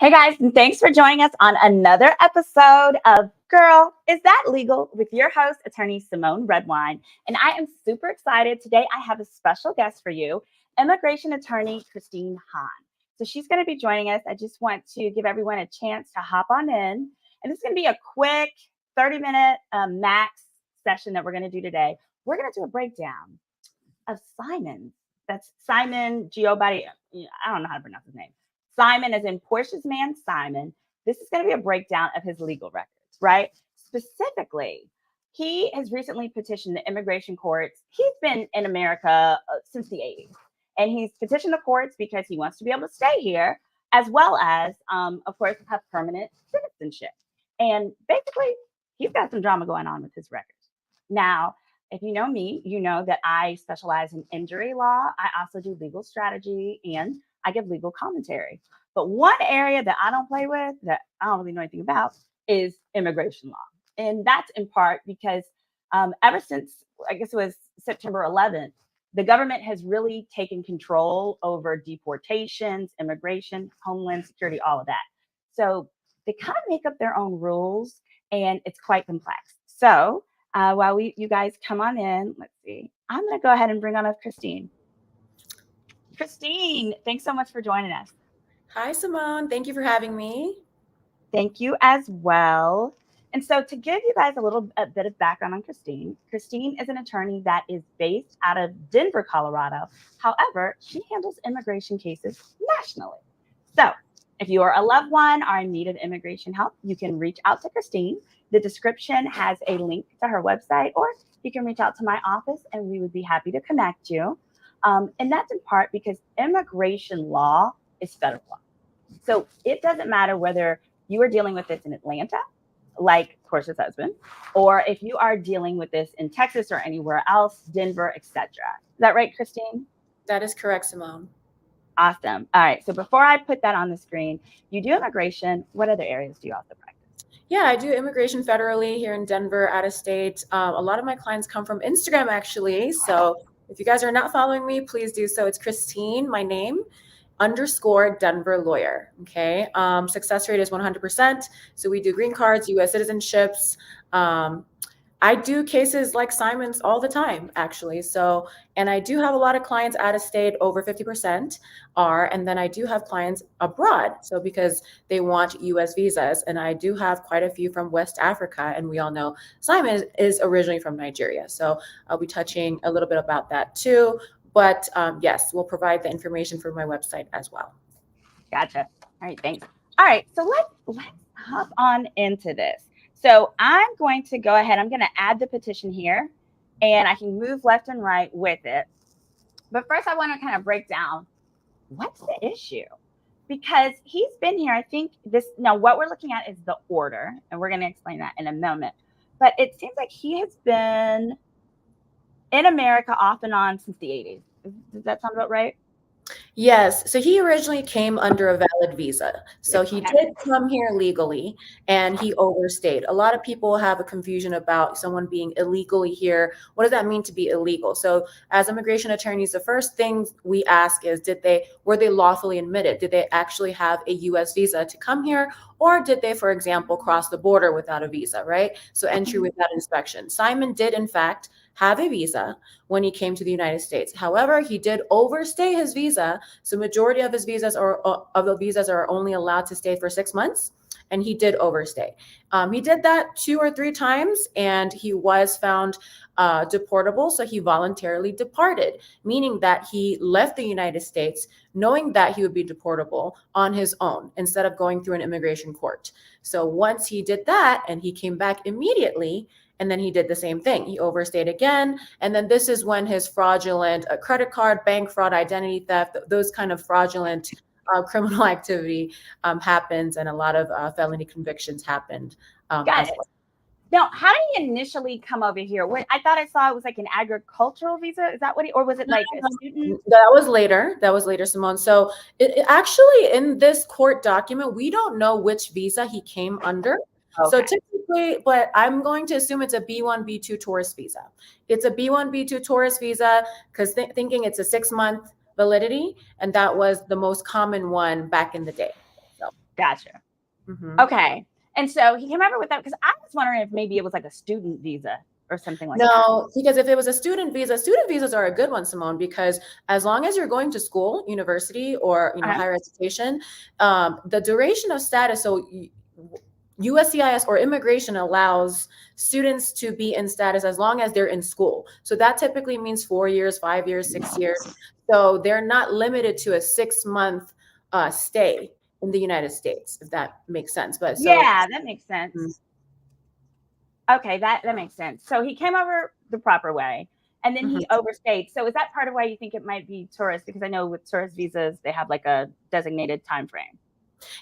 Hey guys, and thanks for joining us on another episode of Girl, Is That Legal? With your host, attorney Simone Redwine. And I am super excited. Today I have a special guest for you, immigration attorney Christine Hahn. So she's going to be joining us. I just want to give everyone a chance to hop on in. And it's going to be a quick 30-minute max session that we're going to do today. We're going to do a breakdown of Simon. That's Simon Giobatti. I don't know how to pronounce his name. Simon, as in Portia's man, Simon. This is going to be a breakdown of his legal records, right? Specifically, he has recently petitioned the immigration courts. He's been in America since the 80s, and he's petitioned the courts because he wants to be able to stay here, as well as, of course, have permanent citizenship. And basically, he's got some drama going on with his records. Now, if you know me, you know that I specialize in injury law. I also do legal strategy and I give legal commentary. But one area that I don't play with, that I don't really know anything about, is immigration law. And that's in part because ever since, I guess it was September 11th, the government has really taken control over deportations, immigration, homeland security, all of that. So they kind of make up their own rules, and it's quite complex. So while you guys come on in, let's see. I'm going to go ahead and bring on up Christine. Christine, thanks so much for joining us. Hi, Simone. Thank you for having me. Thank you as well. And so to give you guys a bit of background on Christine, Christine is an attorney that is based out of Denver, Colorado. However, she handles immigration cases nationally. So if you are a loved one or in need of immigration help, you can reach out to Christine. The description has a link to her website, or you can reach out to my office and we would be happy to connect you. And that's in part because immigration law is federal law. So it doesn't matter whether you are dealing with this in Atlanta, like Portia's husband, or if you are dealing with this in Texas or anywhere else, Denver, etc. Is that right, Christine? That is correct, Simone. Awesome. All right. So before I put that on the screen, you do immigration. What other areas do you also practice? Yeah, I do immigration federally here in Denver, out of state. A lot of my clients come from Instagram, actually. So if you guys are not following me, please do so. It's Christine, my name, _ Denver lawyer. Okay. Success rate is 100%. So we do green cards, US citizenships. I do cases like Simon's all the time, actually. So, and I do have a lot of clients out of state, over 50% are, and then I do have clients abroad. So because they want US visas, and I do have quite a few from West Africa, and we all know Simon is originally from Nigeria. So I'll be touching a little bit about that too. But yes, we'll provide the information for my website as well. Gotcha. All right, thanks. All right, so let's hop on into this. So I'm going to go ahead. I'm going to add the petition here, and I can move left and right with it. But first, I want to kind of break down what's the issue, because he's been here. I think now what we're looking at is the order, and we're going to explain that in a moment. But it seems like he has been in America off and on since the 80s. Does that sound about right? Yes. So he originally came under a valid visa. So he did come here legally and he overstayed. A lot of people have a confusion about someone being illegally here. What does that mean to be illegal? So as immigration attorneys, the first thing we ask is, were they lawfully admitted? Did they actually have a US visa to come here? Or did they, for example, cross the border without a visa, right? So entry without inspection. Simon did, in fact, have a visa when he came to the United States. However, he did overstay his visa. So majority of his visas are only allowed to stay for 6 months. And he did overstay. He did that 2 or 3 times and he was found deportable. So he voluntarily departed, meaning that he left the United States knowing that he would be deportable on his own instead of going through an immigration court. So once he did that and he came back immediately, and then he did the same thing. He overstayed again. And then this is when his fraudulent credit card, bank fraud, identity theft, those kind of fraudulent criminal activity happens, and a lot of felony convictions happened. Got it. Now, how did he initially come over here? I thought I saw it was like an agricultural visa. Is that what or was it like a student? That was later, Simone. So it actually, in this court document, we don't know which visa he came under. Okay. So typically, but I'm going to assume it's a B1, B2 tourist visa. It's a B1, B2 tourist visa because thinking it's a 6-month validity, and that was the most common one back in the day. So. Gotcha. Mhm. Okay. And so he came over with that because I was wondering if maybe it was like a student visa or something like that. No, because if it was a student visas are a good one, Simone, because as long as you're going to school, university, or higher education, the duration of status, so USCIS or immigration allows students to be in status as long as they're in school. So that typically means 4 years, 5 years, 6 years. So they're not limited to a 6-month stay in the United States, if that makes sense. But Yeah, that makes sense. Mm. Okay, that makes sense. So he came over the proper way and then he overstayed. So is that part of why you think it might be tourist? Because I know with tourist visas, they have like a designated time frame.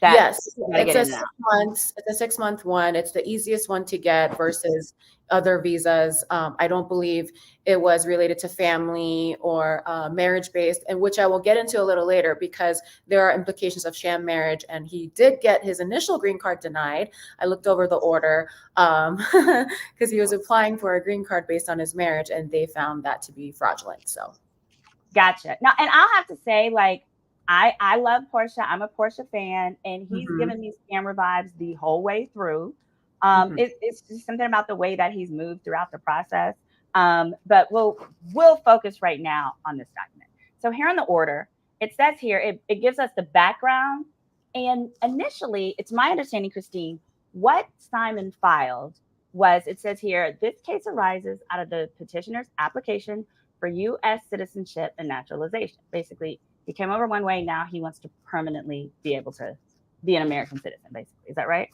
Yes, it's a Get 6 months. It's a 6-month one. It's the easiest one to get versus other visas. I don't believe it was related to family or marriage based, and which I will get into a little later because there are implications of sham marriage. And he did get his initial green card denied. I looked over the order because he was applying for a green card based on his marriage, and they found that to be fraudulent. So, gotcha. Now, and I'll have to say, like, I love Portia. I'm a Portia fan, and he's given me scammer vibes the whole way through. It's just something about the way that he's moved throughout the process. But we'll focus right now on this document. So here in the order, it says here, it gives us the background. And initially, it's my understanding, Christine, what Simon filed was, it says here, this case arises out of the petitioner's application for U.S. citizenship and naturalization. Basically, he came over one way. Now he wants to permanently be able to be an American citizen, basically. Is that right?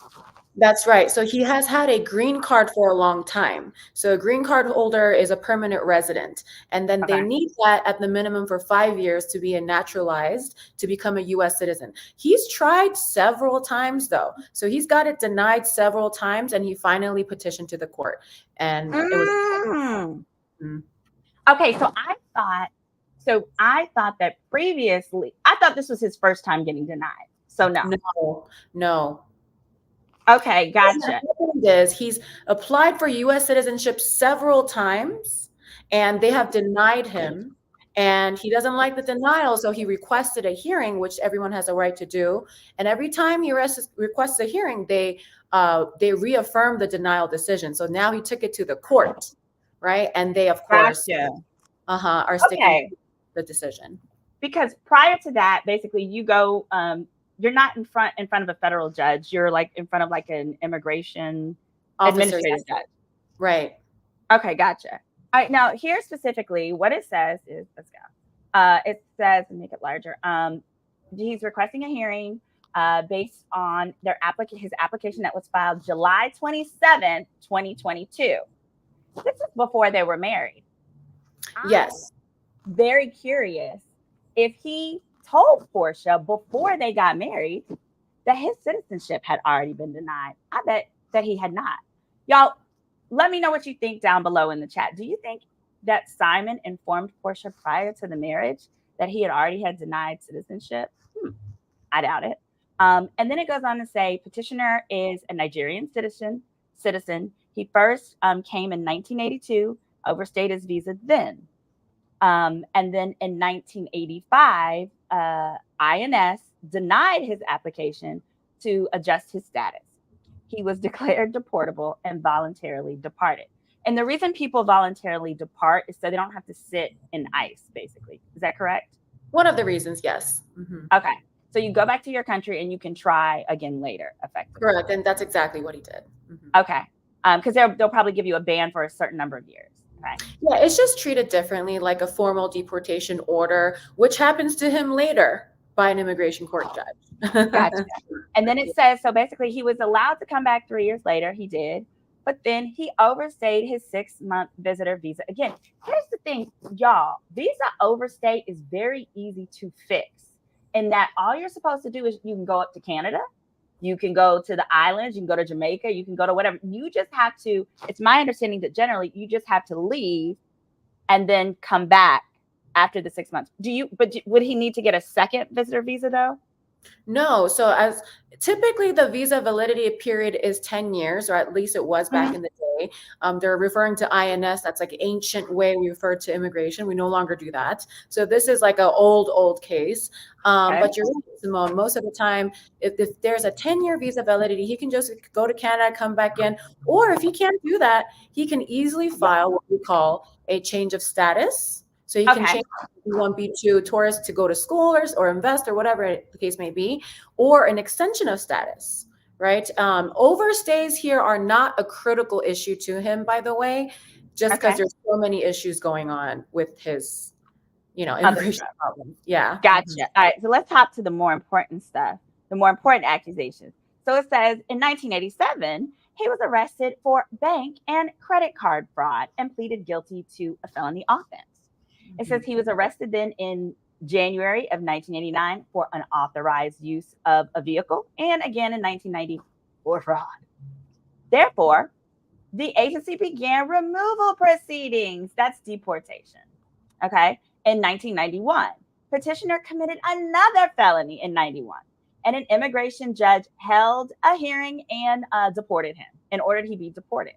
That's right. So he has had a green card for a long time. So a green card holder is a permanent resident. And then they need that at the minimum for 5 years to be naturalized to become a US citizen. He's tried several times though. So he's got it denied several times and he finally petitioned to the court. And it was okay. So I thought that previously, I thought this was his first time getting denied. So no. Okay, gotcha. He's applied for U.S. citizenship several times, and they have denied him. And he doesn't like the denial, so he requested a hearing, which everyone has a right to do. And every time he requests a hearing, they reaffirm the denial decision. So now he took it to the court, right? And they, of course, are sticking to the decision. Because prior to that, basically, you go. You're not in front of a federal judge. You're like in front of like an immigration administrative judge. Right. Okay, gotcha. All right, now here specifically, what it says is, let's go. It says, and make it larger. He's requesting a hearing based on his application that was filed July 27th, 2022. This is before they were married. Yes. I'm very curious if he told Portia before they got married that his citizenship had already been denied. I bet that he had not. Y'all, let me know what you think down below in the chat. Do you think that Simon informed Portia prior to the marriage that he had already had denied citizenship? I doubt it. And then it goes on to say, petitioner is a Nigerian citizen. He first came in 1982, overstayed his visa then. And then in 1985, INS denied his application to adjust his status. He was declared deportable and voluntarily departed. And the reason people voluntarily depart is so they don't have to sit in ICE, basically. Is that correct? One of the reasons, yes. Okay. So you go back to your country and you can try again later, effectively. Correct. And that's exactly what he did. Okay. Because they'll probably give you a ban for a certain number of years. Okay. Yeah, it's just treated differently, like a formal deportation order, which happens to him later by an immigration court judge. Gotcha. And then it says, so basically he was allowed to come back 3 years later. He did. But then he overstayed his 6-month visitor visa. Again, here's the thing, y'all. Visa overstay is very easy to fix. In that all you're supposed to do is you can go up to Canada. You can go to the islands, you can go to Jamaica, you can go to whatever. You just have to, it's my understanding that generally you just have to leave and then come back after the 6 months. Would he need to get a second visitor visa though? No, so as typically the visa validity period is 10 years, or at least it was back Mhm. in the day. They're referring to INS. That's like ancient way we refer to immigration. We no longer do that. So this is like an old case. Okay. But you're right, Simone. Most of the time, if there's a 10-year visa validity, he can just go to Canada, come back in. Or if he can't do that, he can easily Yeah. file what we call a change of status. So he can Okay. change B1, B2 tourist to go to school or invest or whatever the case may be, or an extension of status, right? Overstays here are not a critical issue to him, by the way, just because Okay. there's so many issues going on with his, Other immigration stuff. problem. Yeah. Gotcha. All right. So let's hop to the more important stuff, the more important accusations. So it says in 1987, he was arrested for bank and credit card fraud and pleaded guilty to a felony offense. It says he was arrested then in January of 1989 for unauthorized use of a vehicle and again in 1990 for fraud. Therefore, the agency began removal proceedings. That's deportation. Okay. In 1991, petitioner committed another felony in 91, and an immigration judge held a hearing and deported him and ordered he be deported.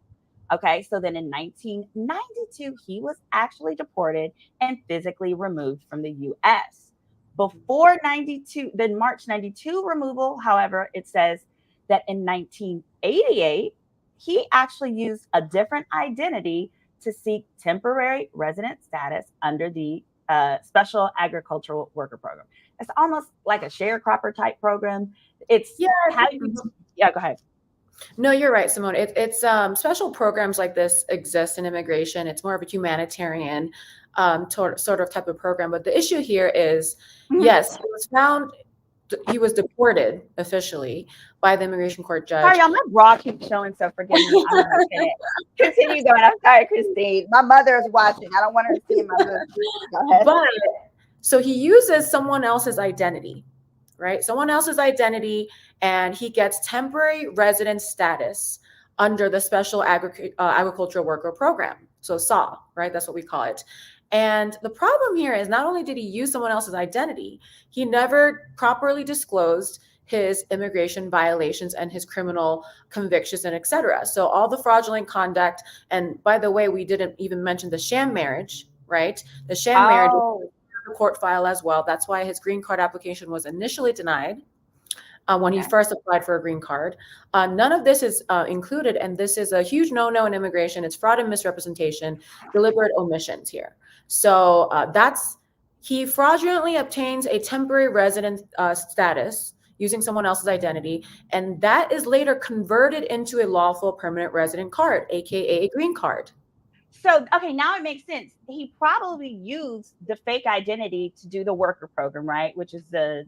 Okay. So then in 1992, he was actually deported and physically removed from the US. Before 92, the March 92 removal, however, it says that in 1988, he actually used a different identity to seek temporary resident status under the Special Agricultural Worker Program. It's almost like a sharecropper type program. It's Yeah. how you, yeah, go ahead. No, you're right, Simone. It's special programs like this exist in immigration. It's more of a humanitarian sort of type of program. But the issue here is, Mhm. yes, he was deported officially by the immigration court Sorry, judge. y'all, my bra keeps showing, so forgive me. I'm going to finish. Continue going. I'm sorry, Christine. My mother is watching. I don't want her to see my boobs. Go ahead. But so he uses someone else's identity, right? Someone else's identity, and he gets temporary resident status under the Special Agricultural Worker Program. So SAW, right? That's what we call it. And the problem here is not only did he use someone else's identity, he never properly disclosed his immigration violations and his criminal convictions and etc. So all the fraudulent conduct, and by the way, we didn't even mention the sham marriage, right? The sham marriage Oh, court file as well. That's why his green card application was initially denied when he okay. first applied for a green card. None of this is included, and this is a huge no-no in immigration. It's fraud and misrepresentation, deliberate omissions here. So he fraudulently obtains a temporary resident status using someone else's identity, and that is later converted into a lawful permanent resident card, aka a green card. So, okay, now it makes sense. He probably used the fake identity to do the worker program, right? Which is the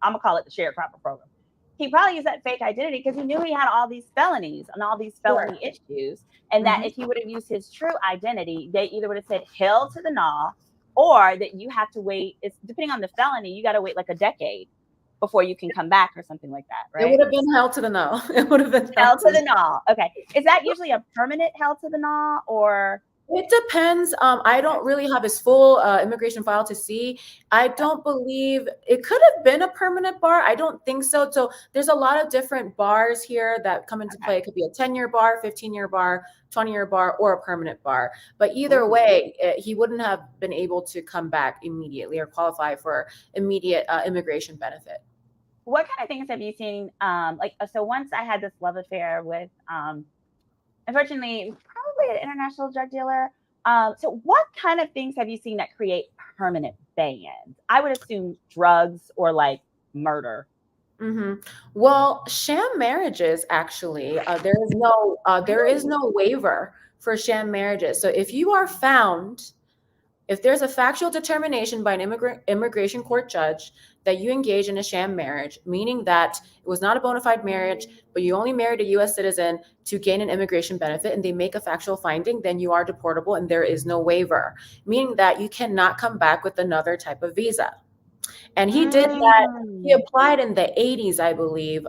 I'm gonna call it the sharecropper program. He probably used that fake identity because he knew he had all these felonies and all these felony issues, and that Mhm. if he would have used his true identity, they either would have said hell to the gnaw, or that you have to wait. It's depending on the felony, you got to wait like a decade before you can come back or something like that, It would right? have been hell to the no. It would have been hell Hell to to the the gnaw. Okay, is that usually a permanent hell to the gnaw or? It depends. I don't really have his full immigration file to see. I don't believe it could have been a permanent bar. I don't think so. So there's a lot of different bars here that come into Okay. play. It could be a 10-year bar, 15-year bar, 20-year bar, or a permanent bar. But either Ooh. way, he wouldn't have been able to come back immediately or qualify for immediate immigration benefit. What kind of things have you seen? So once I had this love affair with, unfortunately, probably an international drug dealer. So what kind of things have you seen that create permanent bans? I would assume drugs or like murder. hmm Well, sham marriages actually, there is no waiver for sham marriages. So if there's a factual determination by an immigration court judge that you engage in a sham marriage, meaning that it was not a bona fide marriage, but you only married a US citizen to gain an immigration benefit, and they make a factual finding, then you are deportable and there is no waiver, meaning that you cannot come back with another type of visa. And he did that. He Mm. applied in the 80s, I believe.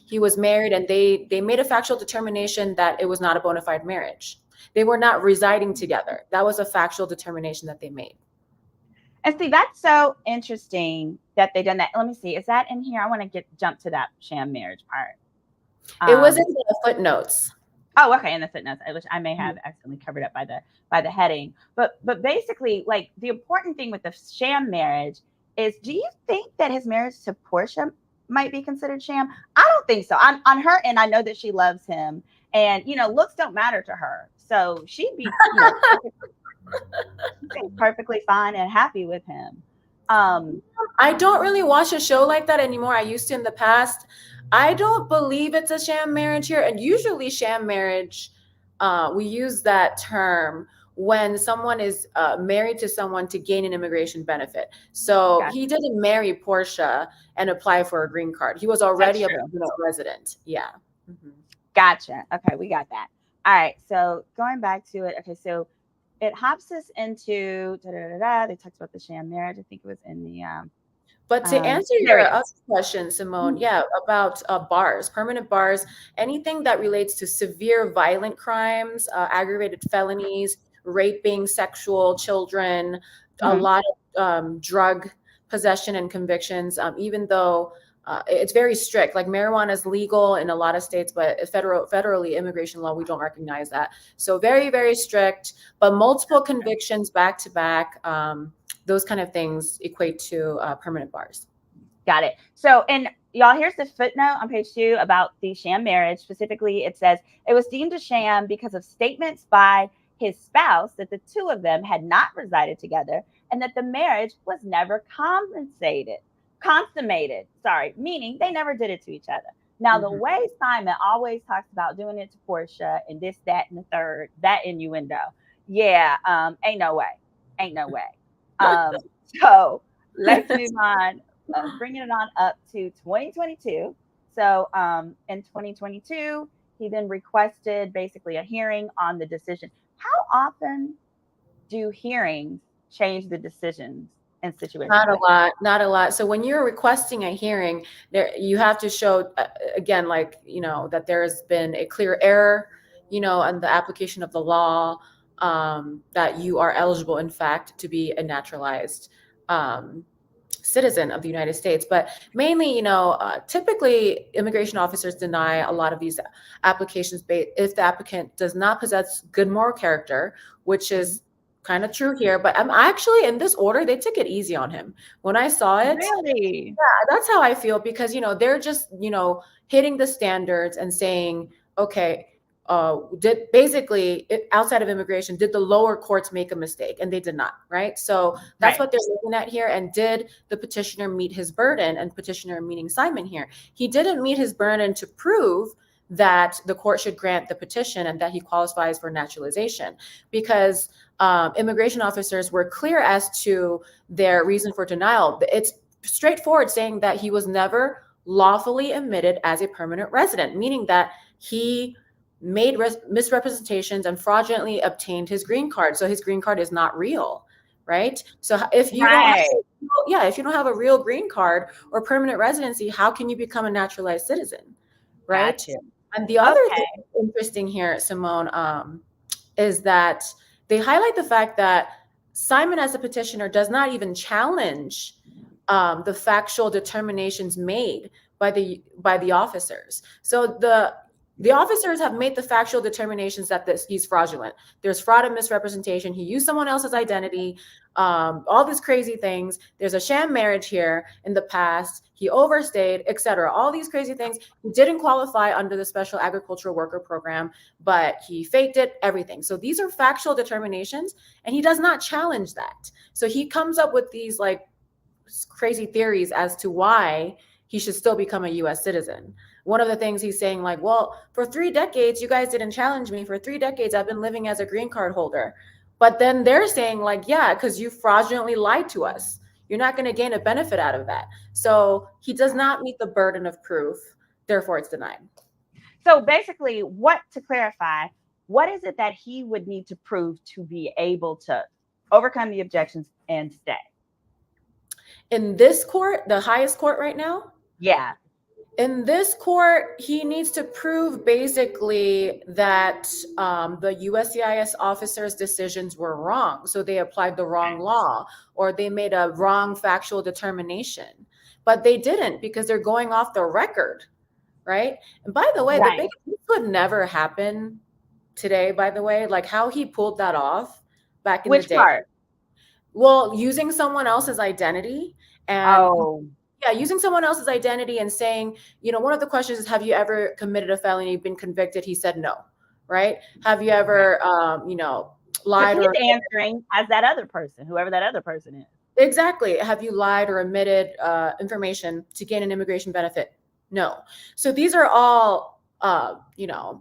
He was married, and they made a factual determination that it was not a bona fide marriage. They were not residing together. That was a factual determination that they made. And see, that's so interesting that they done that. Let me see. Is that in here? I want to jump to that sham marriage part. It was in the footnotes. Oh, okay, in the footnotes, which I may have accidentally covered up by the heading. But basically, like the important thing with the sham marriage is, do you think that his marriage to Portia might be considered sham? I don't think so. On her end, I know that she loves him, and looks don't matter to her, so she'd be perfectly fine and happy with him. I don't really watch a show like that anymore. I used to in the past. I don't believe it's a sham marriage here. And usually, sham marriage, we use that term when someone is married to someone to gain an immigration benefit. So Gotcha. he didn't marry Portia and apply for a green card. He was already a permanent resident. Yeah. Mm-hmm. Gotcha. Okay, we got that. All right. So going back to it. Okay, so it hops us into they talked about the sham marriage. I think it was in the But to answer there your it other is. question, Simone, yeah, about bars, permanent bars, anything that relates to severe violent crimes, aggravated felonies, raping, sexual children, a Mhm. lot of drug possession and convictions, even though it's very strict. Like marijuana is legal in a lot of states, but federally immigration law, we don't recognize that. So very, very strict, but multiple convictions back to back. Those kind of things equate to permanent bars. Got it. So, and y'all, here's the footnote on page 2 about the sham marriage. Specifically, it says it was deemed a sham because of statements by his spouse that the two of them had not resided together and that the marriage was never consummated. Sorry, meaning they never did it to each other. Now, the way Simon always talks about doing it to Portia and this, that, and the third, that innuendo, yeah, ain't no way, ain't no way. So let's move on, bringing it on up to 2022. So in 2022, he then requested basically a hearing on the decision. How often do hearings change the decisions in situations Not a like lot, not a lot. So when you're requesting a hearing, there you have to show again, like that there has been a clear error, in the application of the law, that you are eligible, in fact, to be a naturalized citizen of the United States. But mainly, typically immigration officers deny a lot of these applications if the applicant does not possess good moral character, which is kind of true here. But I'm actually in this order, they took it easy on him. When I saw it, really? that's how I feel because, they're just, hitting the standards and saying, okay, did basically outside of immigration, did the lower courts make a mistake? And they did not, right? So that's Right. what they're looking at here. And did the petitioner meet his burden? And petitioner meaning Simon here, he didn't meet his burden to prove that the court should grant the petition and that he qualifies for naturalization because immigration officers were clear as to their reason for denial. It's straightforward, saying that he was never lawfully admitted as a permanent resident, meaning that he made misrepresentations and fraudulently obtained his green card. So his green card is not real, right? So if you don't have, if you don't have a real green card or permanent residency, how can you become a naturalized citizen, right? Got you. And the other thing interesting here, Simone, is that they highlight the fact that Simon, as a petitioner, does not even challenge the factual determinations made by the officers. So the officers have made the factual determinations that he's fraudulent. There's fraud and misrepresentation. He used someone else's identity, all these crazy things. There's a sham marriage here in the past. He overstayed, etc. All these crazy things. He didn't qualify under the special agricultural worker program, but he faked it, everything. So these are factual determinations, and he does not challenge that. So he comes up with these like crazy theories as to why he should still become a US citizen. One of the things he's saying, like, well, for 3 decades, you guys didn't challenge me. For 3 decades, I've been living as a green card holder. But then they're saying, like, yeah, because you fraudulently lied to us. You're not going to gain a benefit out of that. So he does not meet the burden of proof. Therefore, it's denied. So basically, to clarify, what is it that he would need to prove to be able to overcome the objections and stay? In this court, the highest court right now? Yeah. In this court, he needs to prove basically that the USCIS officers' decisions were wrong. So they applied the wrong law, or they made a wrong factual determination. But they didn't, because they're going off the record, right? And by the way, Right. this would never happen today, by the way, like how he pulled that off back in the Which day. part? Well, using someone else's identity and Oh, yeah, using someone else's identity and saying, one of the questions is, have you ever committed a felony, been convicted? He said no, right? Have you ever, because lied he's or answering as that other person, whoever that other person is. exactly? Have you lied or omitted information to gain an immigration benefit? No. So these are all,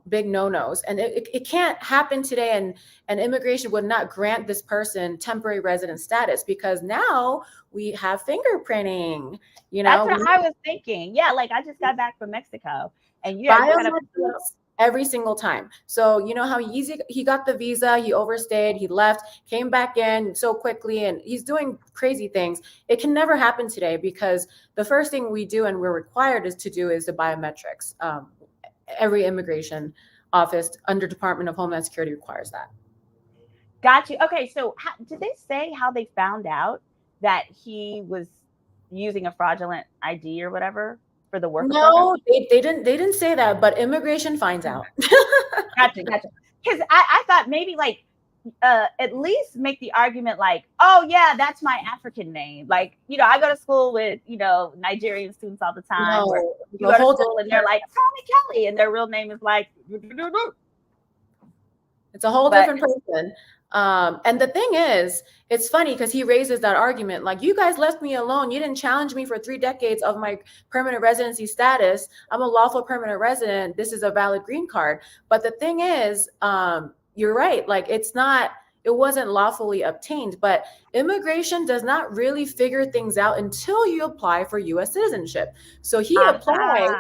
big no-nos, and it can't happen today. And immigration would not grant this person temporary resident status, because now we have fingerprinting. That's what I was thinking. Yeah, like I just got back from Mexico, and you kind of Biometrics every single time. So you know how easy he got the visa, he overstayed, he left, came back in so quickly, and he's doing crazy things. It can never happen today, because the first thing we do and we're required is the biometrics. Every immigration office under Department of Homeland Security requires that. got you. Okay, so did they say how they found out that he was using a fraudulent ID or whatever for the worker program? No, they didn't say that, but immigration finds out. Gotcha. Because I thought maybe like at least make the argument like, oh yeah, that's my African name. Like, I go to school with, Nigerian students all the time. Where you go to school and they're like, Tommy Kelly, and their real name is like, it's a whole different person. And the thing is, it's funny because he raises that argument, like, you guys left me alone. You didn't challenge me for 3 decades of my permanent residency status. I'm a lawful permanent resident. This is a valid green card. But the thing is, you're right. Like, it wasn't lawfully obtained, but immigration does not really figure things out until you apply for U.S. citizenship. So he applies,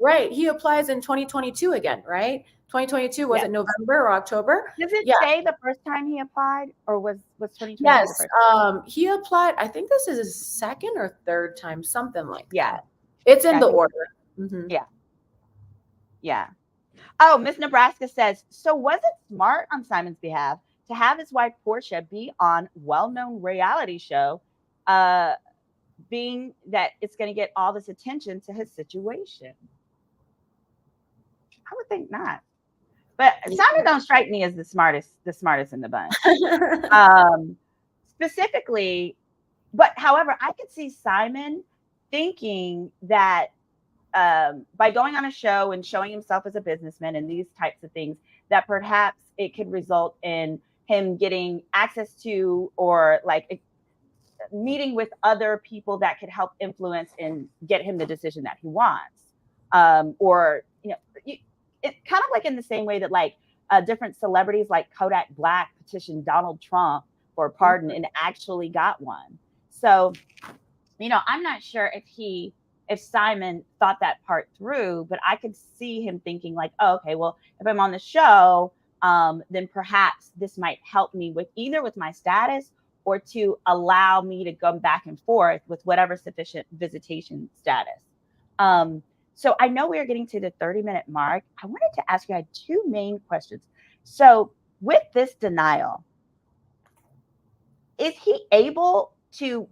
right? He applies in 2022 again, right? 2022, was it November or October? Does it say the first time he applied, or was 2022 yes, the first time? He applied, I think this is his second or third time, something like that. It's in the order. Mm-hmm. Yeah. Oh, Miss Nebraska says, so was it smart on Simon's behalf to have his wife Portia be on well-known reality show, being that it's going to get all this attention to his situation? I would think not. But Simon don't strike me as the smartest in the bunch. Specifically, but however, I could see Simon thinking that by going on a show and showing himself as a businessman and these types of things, that perhaps it could result in him getting access to, or like meeting with other people that could help influence and get him the decision that he wants. Or, it's kind of like in the same way that like different celebrities like Kodak Black petitioned Donald Trump for a pardon and actually got one. So, I'm not sure if Simon thought that part through, but I could see him thinking like, oh, okay, well, if I'm on the show, then perhaps this might help me with my status, or to allow me to go back and forth with whatever sufficient visitation status. So I know we're getting to the 30-minute mark. I wanted to ask you, I had 2 main questions. So with this denial, is he able to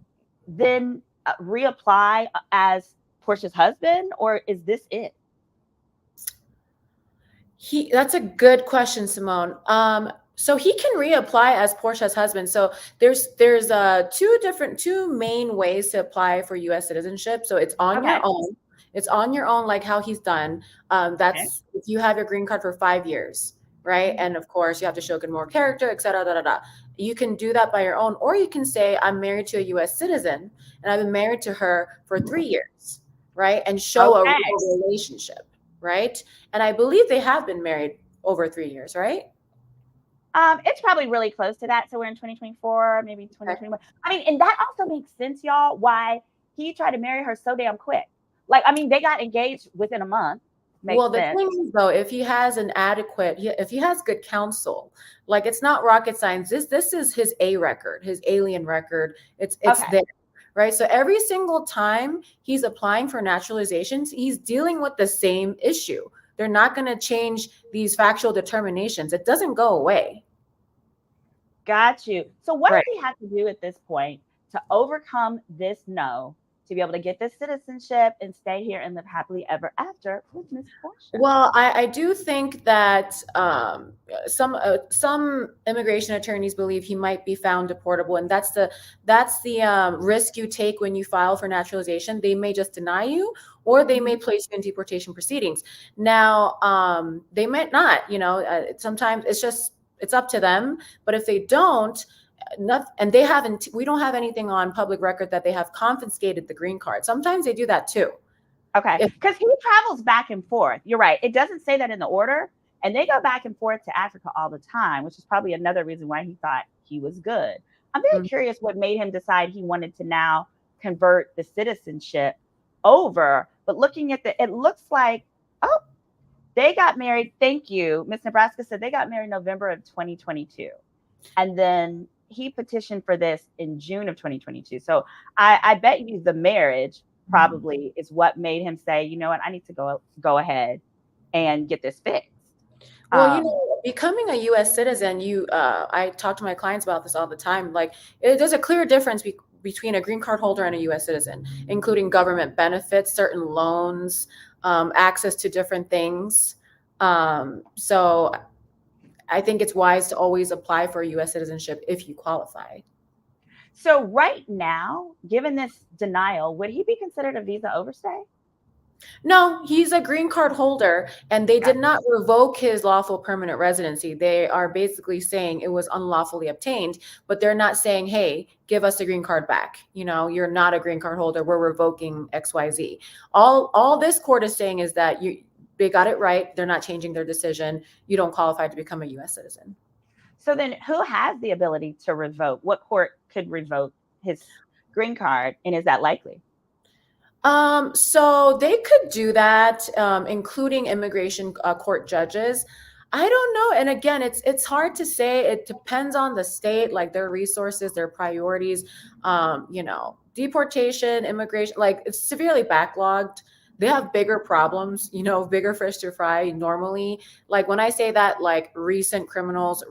then reapply as Portia's husband, or is this it? That's a good question, Simone. So he can reapply as Portia's husband. So there's 2 main ways to apply for U.S. citizenship. So it's on your own. It's on your own, like how he's done. That's if you have your green card for 5 years, right? And of course, you have to show good moral character, et cetera, You can do that by your own, or you can say, I'm married to a U.S. citizen, and I've been married to her for 3 years, right? And show a real relationship, right? And I believe they have been married over 3 years, right? It's probably really close to that. So we're in 2024, maybe 2021. I mean, and that also makes sense, y'all, why he tried to marry her so damn quick. Like, I mean, they got engaged within a month. Well, the thing is, though, if he has if he has good counsel, like, it's not rocket science. This is his A record, his alien record. It's there, right? So every single time he's applying for naturalizations, he's dealing with the same issue. They're not going to change these factual determinations. It doesn't go away. Got you. So what Right. does he have to do at this point to overcome this no, to be able to get this citizenship and stay here and live happily ever after with Miss Portia? Well, I do think that some immigration attorneys believe he might be found deportable, and that's the risk you take when you file for naturalization. They may just deny you, or they may place you in deportation proceedings. Now, they might not. Sometimes it's up to them. But if they don't, and they haven't, we don't have anything on public record that they have confiscated the green card. Sometimes they do that too. Okay, because he travels back and forth. You're right. It doesn't say that in the order. And they go back and forth to Africa all the time, which is probably another reason why he thought he was good. I'm very curious what made him decide he wanted to now convert the citizenship over. But looking at it looks like, oh, they got married. Thank you. Miss Nebraska said they got married November of 2022. And then he petitioned for this in June of 2022. So I bet you the marriage probably is what made him say, you know what, I need to go ahead and get this fixed. Well, becoming a U.S. citizen, I talk to my clients about this all the time. Like, there's a clear difference between a green card holder and a U.S. citizen, including government benefits, certain loans, access to different things. So I think it's wise to always apply for U.S. citizenship if you qualify. So right now, given this denial, would he be considered a visa overstay? No, he's a green card holder, and they did not revoke his lawful permanent residency. They are basically saying it was unlawfully obtained, but they're not saying, hey, give us the green card back. You're not a green card holder. We're revoking XYZ. All this court is saying is that they got it right. They're not changing their decision. You don't qualify to become a U.S. citizen. So then who has the ability to revoke? What court could revoke his green card, and is that likely? So they could do that, including immigration court judges. I don't know. And again, it's hard to say. It depends on the state, like their resources, their priorities. Deportation, immigration, like it's severely backlogged. They have bigger problems, bigger fish to fry normally. Like when I say that, like recent criminal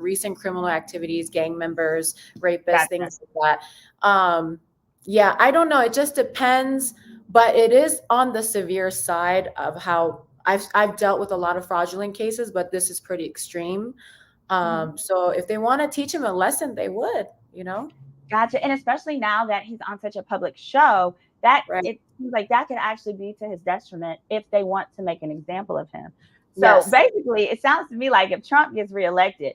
activities, gang members, rapists, things like that. Yeah, I don't know. It just depends. But it is on the severe side of how I've dealt with a lot of fraudulent cases, but this is pretty extreme. So if they want to teach him a lesson, they would, Gotcha. And especially now that he's on such a public show, that Right. it seems like that could actually be to his detriment if they want to make an example of him. So Yes. basically, it sounds to me like if Trump gets reelected,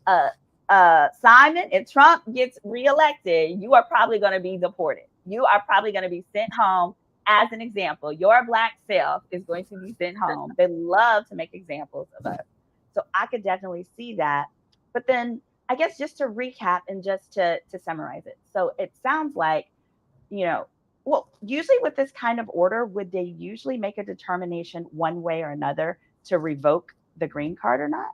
Simon, if Trump gets reelected, you are probably going to be deported. You are probably going to be sent home. As an example, your Black self is going to be sent home. They love to make examples of us. So I could definitely see that. But then I guess just to recap and just to summarize it. So it sounds like, well, usually with this kind of order, would they usually make a determination one way or another to revoke the green card or not?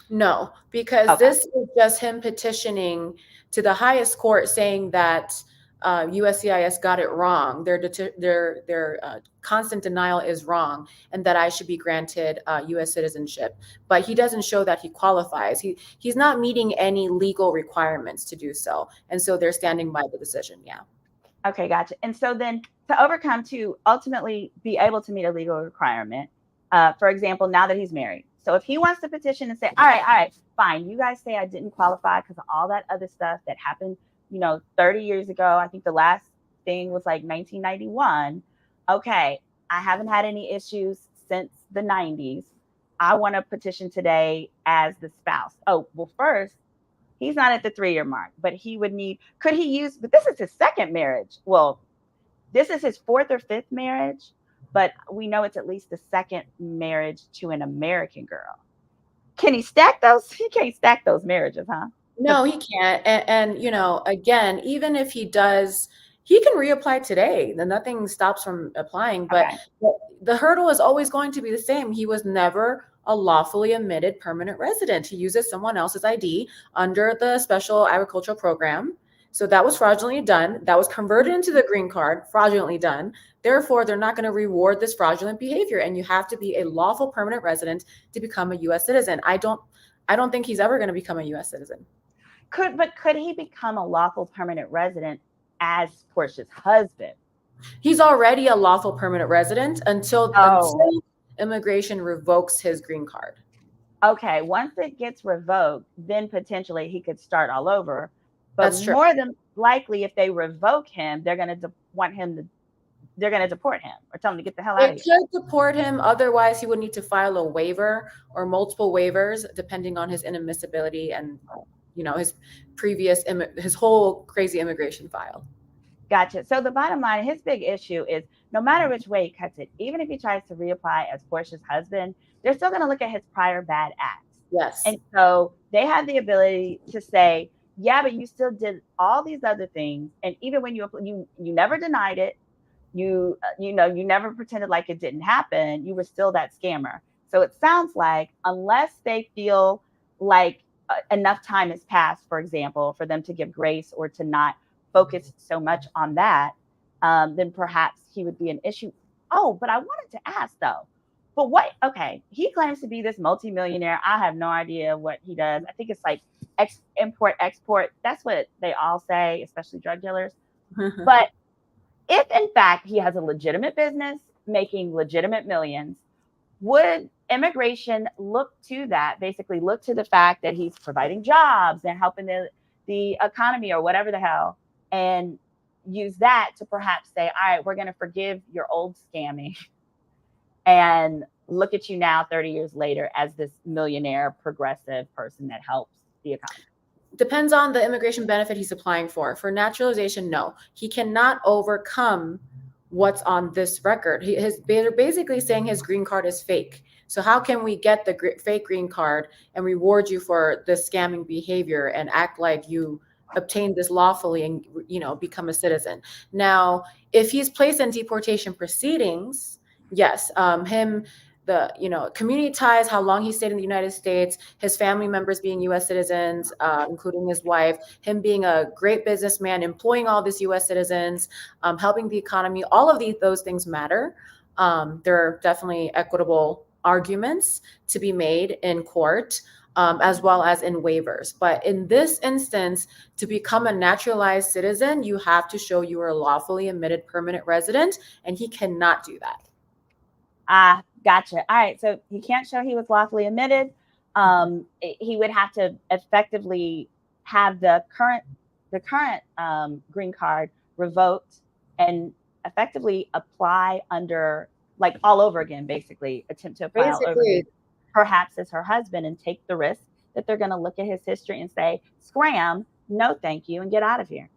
No, because this is just him petitioning to the highest court saying that USCIS got it wrong. Their constant denial is wrong, and that I should be granted U.S. citizenship. But he doesn't show that he qualifies. He's not meeting any legal requirements to do so, and so they're standing by the decision. Yeah. Okay, gotcha. And so then to ultimately be able to meet a legal requirement, for example, now that he's married. So if he wants to petition and say, all right, fine, you guys say I didn't qualify because of all that other stuff that happened 30 years ago. I think the last thing was like 1991. Okay, I haven't had any issues since the 90s. I want to petition today as the spouse. Oh, well, first, he's not at the 3-year mark, but but this is his second marriage. Well, this is his 4th or 5th marriage, but we know it's at least the second marriage to an American girl. Can he stack those? He can't stack those marriages, huh? No, he can't. And again, even if he does, he can reapply today. Then nothing stops from applying. But the hurdle is always going to be the same. He was never a lawfully admitted permanent resident. He uses someone else's ID under the special agricultural program. So that was fraudulently done. That was converted into the green card, fraudulently done. Therefore, they're not going to reward this fraudulent behavior. And you have to be a lawful permanent resident to become a U.S. citizen. I don't think he's ever going to become a U.S. citizen. Could he become a lawful permanent resident as Portia's husband? He's already a lawful permanent resident until immigration revokes his green card. Okay, once it gets revoked, then potentially he could start all over. But That's true. more than likely, if they revoke him, they're going to want him to. They're going to deport him or tell him to get the hell out of here. They could deport him. Otherwise, he would need to file a waiver or multiple waivers, depending on his inadmissibility and, his previous, his whole crazy immigration file. Gotcha. So the bottom line, his big issue is no matter which way he cuts it, even if he tries to reapply as Portia's husband, they're still going to look at his prior bad acts. Yes. And so they have the ability to say, yeah, but you still did all these other things. And even when you never denied it, you never pretended like it didn't happen. You were still that scammer. So it sounds like unless they feel like enough time has passed, for example, for them to give grace or to not focus so much on that, then perhaps he would be an issue. Oh, but I wanted to ask though, but okay, he claims to be this multimillionaire. I have no idea what he does. I think it's like import, export. That's what they all say, especially drug dealers. But if in fact he has a legitimate business making legitimate millions, would immigration look to that, basically look to the fact that he's providing jobs and helping the economy or whatever the hell, and use that to perhaps say, all right, we're going to forgive your old scamming and look at you now 30 years later as this millionaire progressive person that helps the economy? Depends on the immigration benefit he's applying for. For naturalization, no. He cannot overcome what's on this record. They're basically saying his green card is fake. So how can we get the fake green card and reward you for the scamming behavior and act like you obtained this lawfully and become a citizen? Now, if he's placed in deportation proceedings, yes, community ties, how long he stayed in the United States, his family members being U.S. citizens, including his wife, him being a great businessman, employing all these U.S. citizens, helping the economy, all of those things matter. There are definitely equitable arguments to be made in court, as well as in waivers. But in this instance, to become a naturalized citizen, you have to show you are a lawfully admitted permanent resident, and he cannot do that. Gotcha. All right. So he can't show he was lawfully admitted. He would have to effectively have the current green card revoked and effectively apply under, like, all over again, basically attempt to apply all over again, perhaps as her husband, and take the risk that they're going to look at his history and say, scram, no thank you, and get out of here.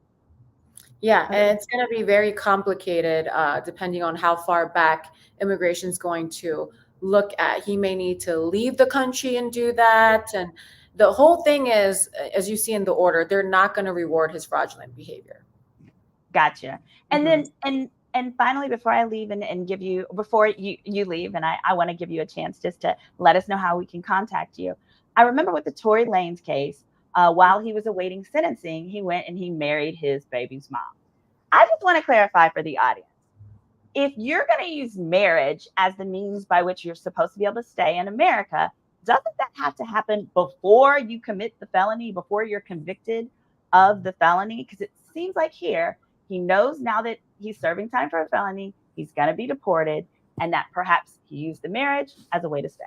Yeah, and it's going to be very complicated depending on how far back immigration is going to look at. He may need to leave the country and do that. And the whole thing is, as you see in the order, they're not going to reward his fraudulent behavior. Gotcha. And then, and finally, before I leave and give you, before you leave, and I want to give you a chance just to let us know how we can contact you. I remember with the Tory Lanez case, while he was awaiting sentencing, he went and he married his baby's mom. I just want to clarify for the audience. If you're going to use marriage as the means by which you're supposed to be able to stay in America, doesn't that have to happen before you commit the felony, before you're convicted of the felony? Because it seems like here, he knows now that he's serving time for a felony, he's going to be deported, and that perhaps he used the marriage as a way to stay.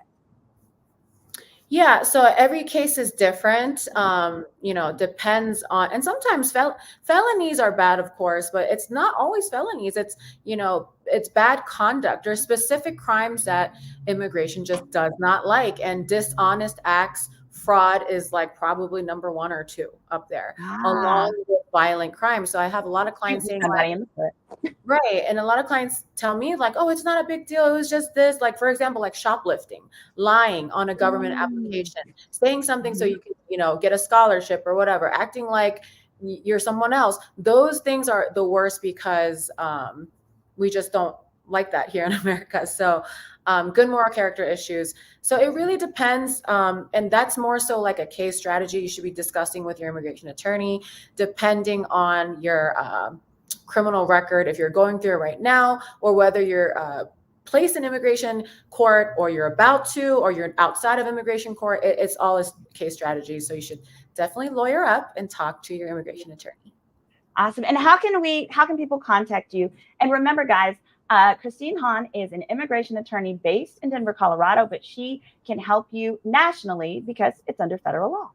Yeah, so every case is different. Depends on, and sometimes felonies are bad, of course, but it's not always felonies. It's, it's bad conduct or specific crimes that immigration just does not like. And dishonest acts, fraud is like probably number 1 or 2 up there, along with violent crime. So I have a lot of clients saying, right. And a lot of clients tell me like, oh, it's not a big deal. It was just this, like, for example, like shoplifting, lying on a government application, saying something so you can, get a scholarship or whatever, acting like you're someone else. Those things are the worst because we just don't like that here in America. So good moral character issues. So it really depends. And that's more so like a case strategy you should be discussing with your immigration attorney, depending on your criminal record, if you're going through it right now, or whether you're placed in immigration court, or you're about to, or you're outside of immigration court. It's all a case strategy. So you should definitely lawyer up and talk to your immigration attorney. Awesome. And how can people contact you? And remember, guys, Christine Hahn is an immigration attorney based in Denver, Colorado, but she can help you nationally because it's under federal law.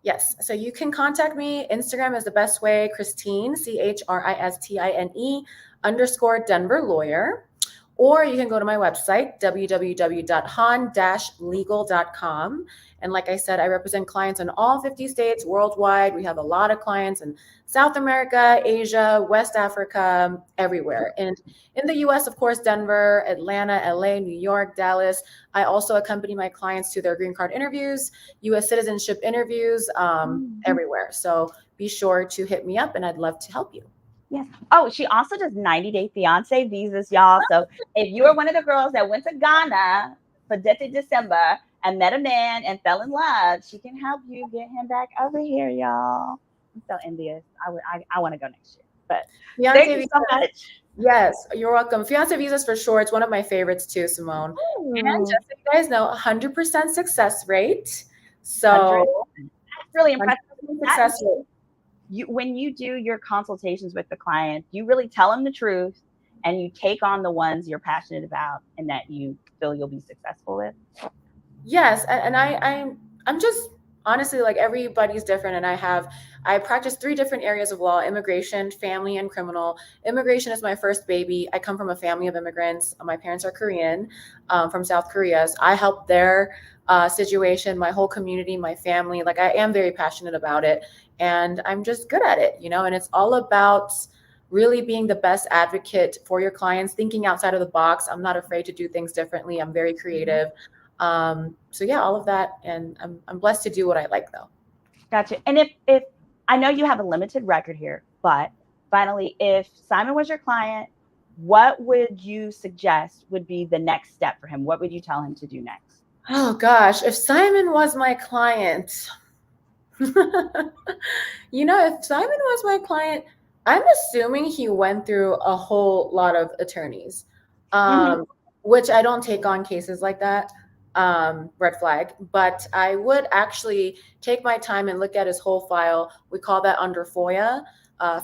Yes. So you can contact me. Instagram is the best way. Christine, CHRISTINE _ Denver lawyer. Or you can go to my website, www.han-legal.com. And like I said, I represent clients in all 50 states worldwide. We have a lot of clients in South America, Asia, West Africa, everywhere. And in the US, of course, Denver, Atlanta, LA, New York, Dallas. I also accompany my clients to their green card interviews, US citizenship interviews, everywhere. So be sure to hit me up and I'd love to help you. Yes. Oh, she also does 90-day fiance visas, y'all. So if you are one of the girls that went to Ghana for December and met a man and fell in love, she can help you get him back over here, y'all. I'm so envious. I want to go next year. But fiance thank you so much. Yes, you're welcome. Fiance visas for sure. It's one of my favorites too, Simone. And just so you guys know, 100% success rate. So that's really impressive. Success rate. When you do your consultations with the client, you really tell them the truth and you take on the ones you're passionate about and that you feel you'll be successful with. Yes. And I'm just honestly, like, everybody's different. And I practice 3 different areas of law: immigration, family, and criminal. Immigration is my first baby. I come from a family of immigrants. My parents are Korean, from South Korea. So I help their situation, my whole community, my family. Like, I am very passionate about it and I'm just good at it, and it's all about really being the best advocate for your clients, thinking outside of the box. I'm not afraid to do things differently. I'm very creative. So yeah, all of that. And I'm blessed to do what I like, though. Gotcha. And if I know you have a limited record here, but finally, if Simon was your client, what would you suggest would be the next step for him? What would you tell him to do next? Oh gosh, if Simon was my client, if Simon was my client, I'm assuming he went through a whole lot of attorneys, which I don't take on cases like that. Red flag. But I would actually take my time and look at his whole file. We call that under FOIA,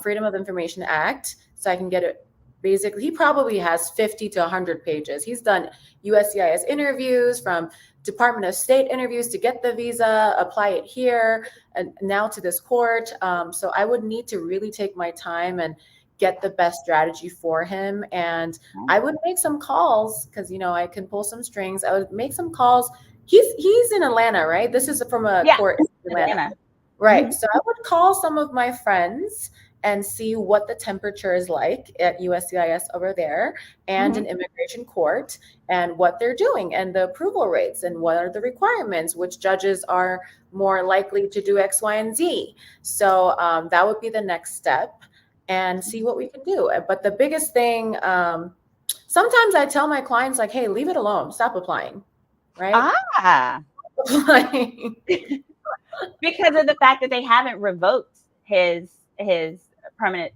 Freedom of Information Act. So I can get it. Basically, he probably has 50 to 100 pages. He's done USCIS interviews, from Department of State interviews to get the visa, apply it here, and now to this court. So I would need to really take my time and get the best strategy for him. And I would make some calls because, I can pull some strings. I would make some calls. He's in Atlanta, right? This is from a court in Atlanta. Right. So I would call some of my friends and see what the temperature is like at USCIS over there and an immigration court, and what they're doing and the approval rates and what are the requirements, which judges are more likely to do X, Y, and Z. So that would be the next step, and see what we can do. But the biggest thing, sometimes I tell my clients, like, hey, leave it alone. Stop applying. Right? Applying. Because of the fact that they haven't revoked his permanent,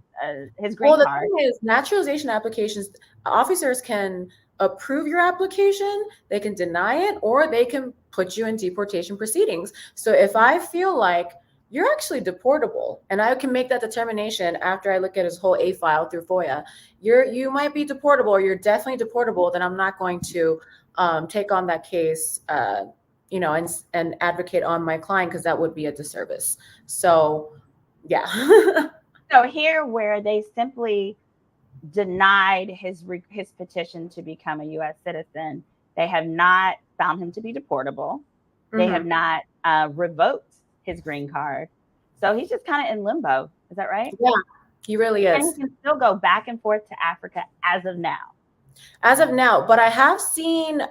his green card. Well, the thing is, naturalization applications, officers can approve your application, they can deny it, or they can put you in deportation proceedings. So if I feel like you're actually deportable, and I can make that determination after I look at his whole A file through FOIA, you might be deportable, or you're definitely deportable, then I'm not going to take on that case, and advocate on my client, because that would be a disservice. So, yeah. So here, where they simply denied his petition to become a U.S. citizen, they have not found him to be deportable. They have not revoked his green card. So he's just kind of in limbo. Is that right? Yeah, he really is. And he can still go back and forth to Africa as of now. As of now. But I have seen,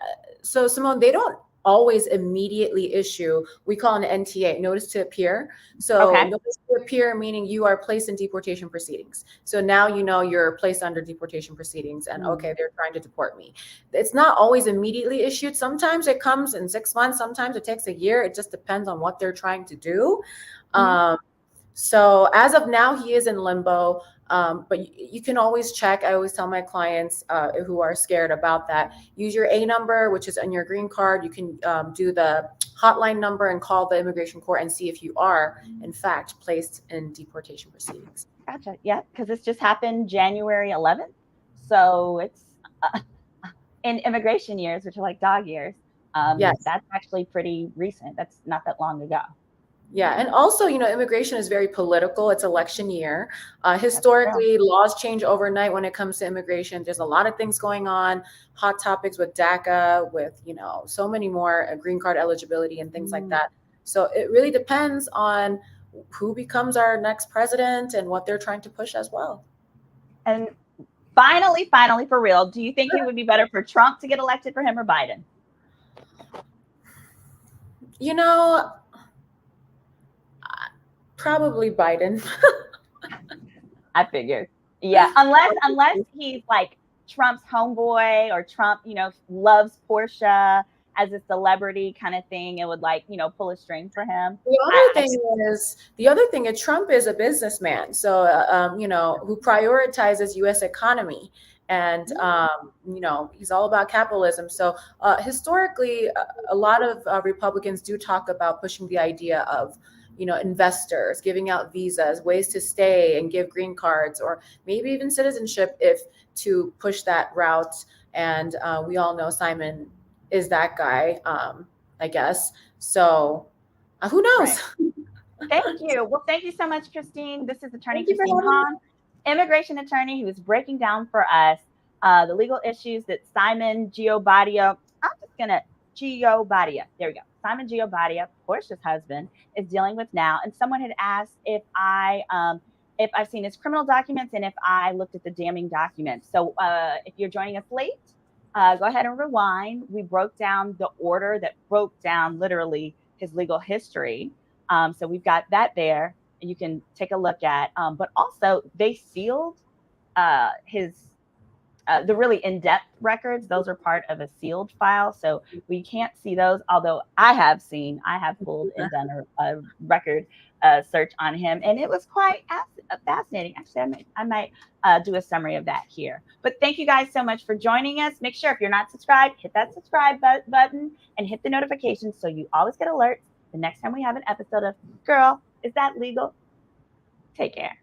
so Simone, they don't always immediately issue, we call an NTA, notice to appear. So Okay. notice to appear meaning you are placed in deportation proceedings. So now you know you're placed under deportation proceedings and okay, they're trying to deport me. It's not always immediately issued. Sometimes it comes in 6 months, sometimes it takes a year. It just depends on what they're trying to do. So as of now, he is in limbo. But you can always check. I always tell my clients who are scared about that, use your A number, which is on your green card. You can do the hotline number and call the immigration court and see if you are, in fact, placed in deportation proceedings. Gotcha. Yeah, because this just happened January 11th. So it's in immigration years, which are like dog years. Yes. That's actually pretty recent. That's not that long ago. Yeah, and also, immigration is very political. It's election year. Historically, laws change overnight when it comes to immigration. There's a lot of things going on, hot topics with DACA, with, so many more green card eligibility and things like that. So it really depends on who becomes our next president and what they're trying to push as well. And finally, for real, do you think it would be better for Trump to get elected for him or Biden? Probably Biden. I figured. Yeah, unless he's like Trump's homeboy or Trump, loves Portia as a celebrity kind of thing and would like, pull a string for him. The other thing is Trump is a businessman. So, who prioritizes U.S. economy. And, he's all about capitalism. So historically, a lot of Republicans do talk about pushing the idea of, investors giving out visas, ways to stay and give green cards, or maybe even citizenship if to push that route. And we all know Simon is that guy, I guess. So who knows? Right. Thank you. Well, thank you so much, Christine. This is attorney Christine Hahn, immigration attorney, who is breaking down for us the legal issues that Simon Giobadia, Giobadia, there we go. Simon Giobadia, Portia's husband, is dealing with now. And someone had asked if I've seen his criminal documents and if I looked at the damning documents. So if you're joining us late, go ahead and rewind. We broke down the order that broke down literally his legal history. So we've got that there, and you can take a look at. But also, they sealed the really in-depth records. Those are part of a sealed file, so we can't see those. Although I have pulled and done a record search on him, and it was quite fascinating. Actually, I might do a summary of that here. But thank you guys so much for joining us. Make sure if you're not subscribed, hit that subscribe button and hit the notifications so you always get alerts the next time we have an episode of Girl, Is That Legal? Take care.